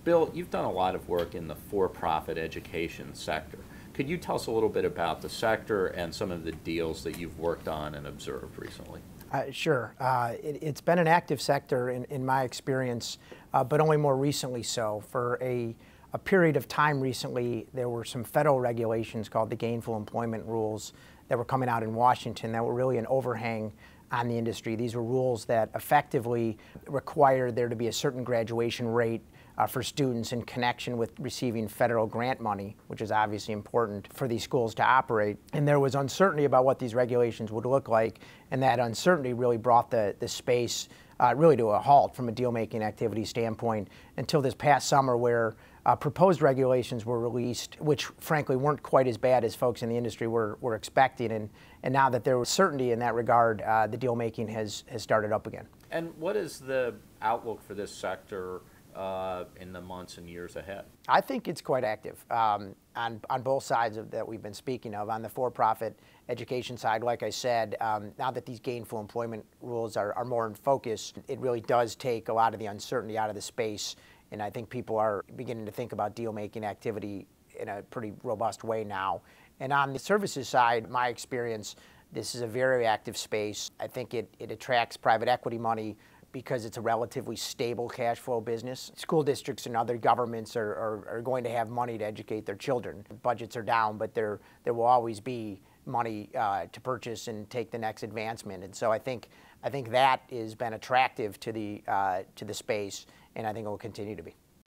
Bill, you've done a lot of work in the for-profit education sector. Could you tell us a little bit about the sector and some of the deals that you've worked on and observed recently? Sure. It's been an active sector in my experience, but only more recently so. For a period of time recently, there were some federal regulations called the gainful employment rules that were coming out in Washington that were really an overhang on the industry. These were rules that effectively required there to be a certain graduation rate for students in connection with receiving federal grant money, which is obviously important for these schools to operate. And there was uncertainty about what these regulations would look like, and that uncertainty really brought the space really to a halt from a deal-making activity standpoint until this past summer, where proposed regulations were released, which frankly weren't quite as bad as folks in the industry were expecting. And now that there was certainty in that regard, the deal-making has started up again. And what is the outlook for this sector in the months and years ahead? I think it's quite active on both sides that we've been speaking of. On the for-profit education side, like I said, now that these gainful employment rules are more in focus, it really does take a lot of the uncertainty out of the space, and I think people are beginning to think about deal-making activity in a pretty robust way now. And on the services side, my experience, this is a very active space. I think it attracts private equity money because it's a relatively stable cash flow business. School districts and other governments are going to have money to educate their children. Budgets are down, but there will always be money to purchase and take the next advancement. And so I think that has been attractive to the space, and I think it will continue to be.